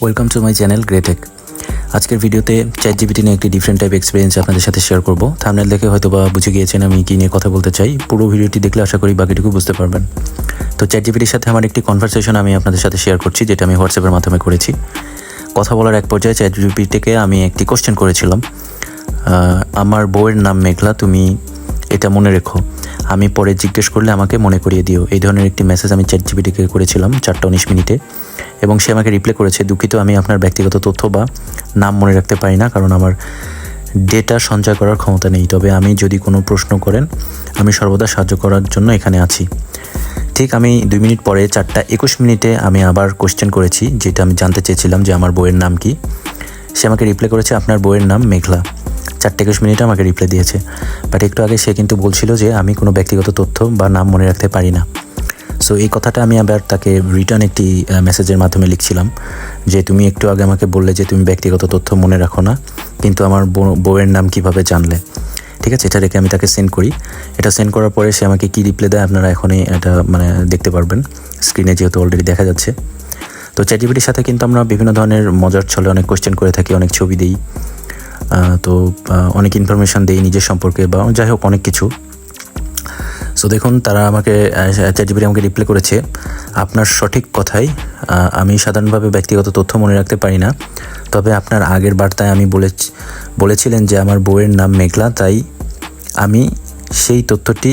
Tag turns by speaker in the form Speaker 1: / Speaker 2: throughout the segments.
Speaker 1: Welcome to my channel Gretech. আজকের ভিডিওতে ChatGPT নিয়ে একটি ডিফারেন্ট টাইপ এক্সপিরিয়েন্স আপনাদের সাথে শেয়ার করব। থাম্বনেল দেখে হয়তো বা বুঝে গিয়েছেন আমি কী নিয়ে কথা বলতে চাই। পুরো ভিডিওটি দেখলে আশা করি বাকিটুকু বুঝতে পারবেন। তো ChatGPTর সাথে আমার একটি কনভারসেশন আমি আপনাদের সাথে শেয়ার করছি, যেটা আমি হোয়াটসঅ্যাপের মাধ্যমে করেছি। কথা বলার এক পর্যায়ে ChatGPTকে আমি একটি কোশ্চেন করেছিলাম, আমার বউয়ের নাম মেঘলা, তুমি এটা মনে রেখো, আমি পরে জিজ্ঞেস করলে আমাকে মনে করিয়ে দিও। এই ধরনের একটি মেসেজ আমি ChatGPTকে করেছিলাম 4:19 মিনিটে, এবং সে আমাকে রিপ্লাই করেছে, দুঃখিত আমি আপনার ব্যক্তিগত তথ্য বা নাম মনে রাখতে পারি না, কারণ আমার ডেটা সঞ্চয় করার ক্ষমতা নেই, তবে আমি যদি কোনো প্রশ্ন করেন আমি সর্বদা সাহায্য করার জন্য এখানে আছি। ঠিক আমি 2 মিনিট পরে 4:21 মিনিটে আমি আবার কোশ্চেন করেছি, যেটা আমি জানতে চেয়েছিলাম যে আমার বউয়ের নাম কি। সে আমাকে রিপ্লাই করেছে, আপনার বউয়ের নাম মেঘলা। 4:21 মিনিটে আমাকে রিপ্লাই দিয়েছে। বাট একটু আগে সে কিন্তু বলছিল যে আমি কোনো ব্যক্তিগত তথ্য বা নাম মনে রাখতে পারি না। সো এই কথাটা আমি আবার তাকে রিটার্ন একটি মেসেজের মাধ্যমে লিখছিলাম যে তুমি একটু আগে আমাকে বললে যে তুমি ব্যক্তিগত তথ্য মনে রাখো না, কিন্তু আমার বউয়ের নাম কিভাবে জানলে। ঠিক আছে, এটা রেখে আমি তাকে সেন্ড করি। এটা সেন্ড করার পরে সে আমাকে কী রিপ্লাই দেয় আপনারা এখনই এটা দেখতে পারবেন স্ক্রিনে, যেহেতু অলরেডি দেখা যাচ্ছে। তো ChatGPTর সাথে কিন্তু আমরা বিভিন্ন ধরনের মজার ছলে অনেক কোশ্চেন করে থাকি, অনেক ছবি দিই, তো অনেক ইনফরমেশান দেই নিজের সম্পর্কে বা যাই হোক অনেক কিছু। সো দেখুন, তারা আমাকে ChatGPT আমাকে রিপ্লাই করেছে, আপনার সঠিক কথাই, আমি সাধারণভাবে ব্যক্তিগত তথ্য মনে রাখতে পারি না, তবে আপনার আগের বার্তায় আমি বলেছিলেন যে আমার বউয়ের নাম মেঘলা, তাই আমি সেই তথ্যটি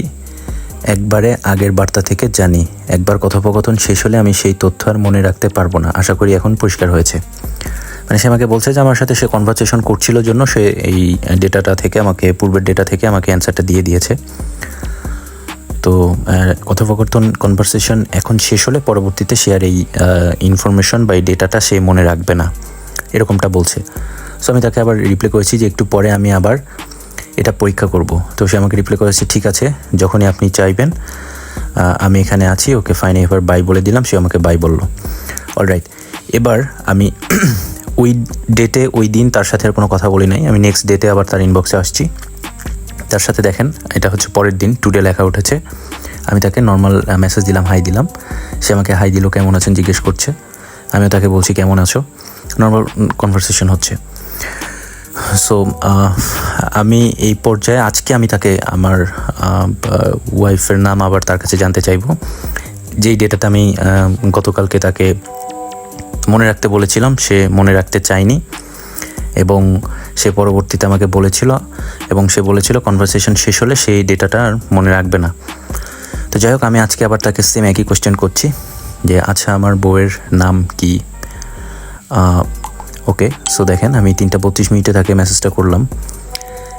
Speaker 1: একবারে আগের বার্তা থেকে জানি। একবার কথোপকথন শেষ হলে আমি সেই তথ্য আর মনে রাখতে পারবো না। আশা করি এখন পরিষ্কার হয়েছে। মানে সে আমাকে বলছে যে আমার সাথে সে কনভারসেশন করছিল জন্য সে এই ডেটাটা থেকে আমাকে, পূর্বের ডেটা থেকে আমাকে অ্যান্সারটা দিয়ে দিয়েছে। তো কথোপকথন কনভারসেশন এখন শেষ হলে পরবর্তীতে সে আর এই ইনফরমেশন বা এই ডেটাটা সে মনে রাখবে না, এরকমটা বলছে। সো আমি তাকে আবার রিপ্লাই করেছি যে একটু পরে আমি আবার এটা পরীক্ষা করব। তো সে আমাকে রিপ্লাই করেছে, ঠিক আছে, যখনই আপনি চাইবেন আমি এখানে আছি। ওকে ফাইন, এবার বাই বলে দিলাম, সে আমাকে বাই বলল। অলরাইট, এবার আমি ওই ডেটে ওই দিন তার সাথে আর কোনো কথা বলি নাই। আমি নেক্সট ডেতে আবার তার ইনবক্সে আসছি, তার সাথে দেখেন এটা হচ্ছে পরের দিন, টুডে লেখা উঠেছে। আমি তাকে নর্মাল মেসেজ দিলাম, হাই দিলাম। সে আমাকে হাই দিল, কেমন আছেন জিজ্ঞেস করছে। আমিও তাকে বলছি কেমন আছো, নর্মাল কনভারসেশন হচ্ছে। সো আমি এই পর্যায়ে আজকে আমি তাকে আমার ওয়াইফের নাম আবার তার কাছে জানতে চাইবো, যেই ডেটাতে আমি গতকালকে তাকে মনে রাখতে বলেছিলাম সে মনে রাখতে চায়নি, এবং সে পরবর্তীতে আমাকে বলেছিল, এবং সে বলেছিল কনভারসেশন শেষ হলে সেই ডেটাটা আর মনে রাখবে না। তো যাই হোক, আমি আজকে আবার তাকে সেম একই কোশ্চেন করছি যে আচ্ছা আমার বউয়ের নাম কি। ওকে, সো দেখেন আমি 3:32 মিনিটে তাকে মেসেজটা করলাম।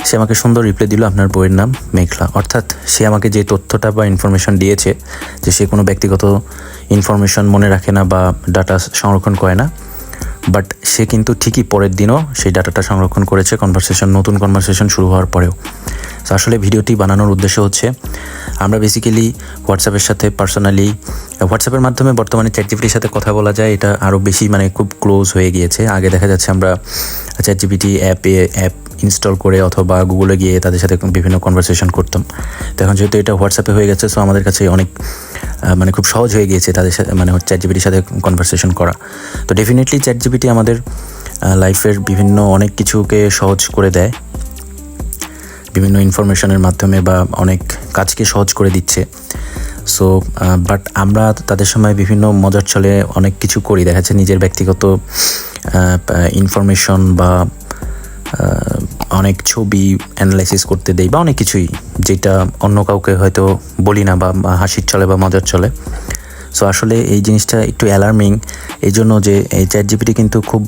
Speaker 1: সে আমাকে সুন্দর রিপ্লাই দিল, আপনার বউয়ের নাম মেঘলা। অর্থাৎ সে আমাকে যে তথ্যটা বা ইনফরমেশন দিয়েছে যে সে কোনো ব্যক্তিগত ইনফরমেশন মনে রাখে না বা ডাটা সংরক্ষণ করে না, বাট সে কিন্তু ঠিকই পরের দিনও সেই ডাটাটা সংরক্ষণ করেছে নতুন কনভারসেশন শুরু হওয়ার পরেও। তো আসলে ভিডিওটি বানানোর উদ্দেশ্য হচ্ছে, আমরা বেসিক্যালি হোয়াটসঅ্যাপের সাথে হোয়াটসঅ্যাপের মাধ্যমে বর্তমানে ChatGPTর সাথে কথা বলা যায়, এটা আরও বেশি খুব ক্লোজ হয়ে গিয়েছে। আগে দেখা যাচ্ছে আমরা ChatGPT অ্যাপ ইনস্টল করে অথবা গুগলে গিয়ে তাদের সাথে বিভিন্ন কনভারসেশন করতাম। তো এখন যেহেতু এটা হোয়াটসঅ্যাপে হয়ে গেছে, সো আমাদের কাছে অনেক খুব সহজ হয়ে গিয়েছে তাদের সাথে ChatGPTর সাথে কনভারসেশন করা। তো ডেফিনেটলি ChatGPT আমাদের লাইফের বিভিন্ন অনেক কিছুকে সহজ করে দেয়, বিভিন্ন ইনফরমেশনের মাধ্যমে বা অনেক কাজকে সহজ করে দিচ্ছে। সো বাট আমরা তাদের সময় বিভিন্ন মজার ছলে অনেক কিছু করি, দেখা যাচ্ছে নিজের ব্যক্তিগত ইনফরমেশন বা অনেক ছবি অ্যানালাইসিস করতে দেই বা অনেক কিছুই, যেটা অন্য কাউকে হয়তো বলি না বা হাসির ছলে বা মজার ছলে। সো আসলে এই জিনিসটা একটু অ্যালার্মিং এই জন্য যে এই ChatGPT কিন্তু খুব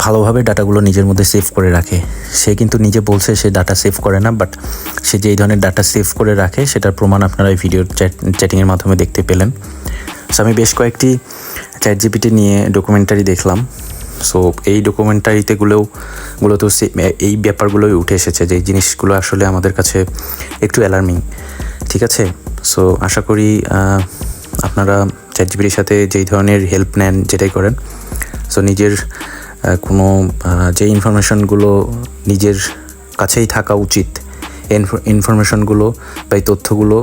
Speaker 1: ভালোভাবে ডাটাগুলো নিজের মধ্যে সেভ করে রাখে। সে কিন্তু নিজে বলছে সে ডাটা সেভ করে না, বাট সে যে এই ধরনের ডাটা সেভ করে রাখে সেটার প্রমাণ আপনারা এই ভিডিও চ্যাটিংয়ের মাধ্যমে দেখতে পেলেন। সো আমি বেশ কয়েকটি ChatGPT নিয়ে ডকুমেন্টারি দেখলাম। সো এই গুলোতেও এই ব্যাপারগুলোই উঠে এসেছে, যে এই জিনিসগুলো আসলে আমাদের কাছে একটু অ্যালার্মিং। ঠিক আছে, সো আশা করি আপনারা ChatGPTর সাথে যেই ধরনের হেল্প নেন, যেটাই করেন, সো নিজের কোনো যে ইনফরমেশনগুলো নিজের কাছেই থাকা উচিত, ইনফরমেশনগুলো বা এই তথ্যগুলো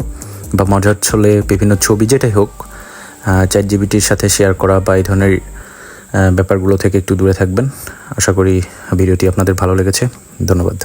Speaker 1: বা মজার ছলে বিভিন্ন ছবি যেটাই হোক ChatGPTর সাথে শেয়ার করা বা এই ধরনের ব্যাপারগুলো থেকে একটু দূরে থাকবেন। আশা করি ভিডিওটি আপনাদের ভালো লেগেছে। ধন্যবাদ।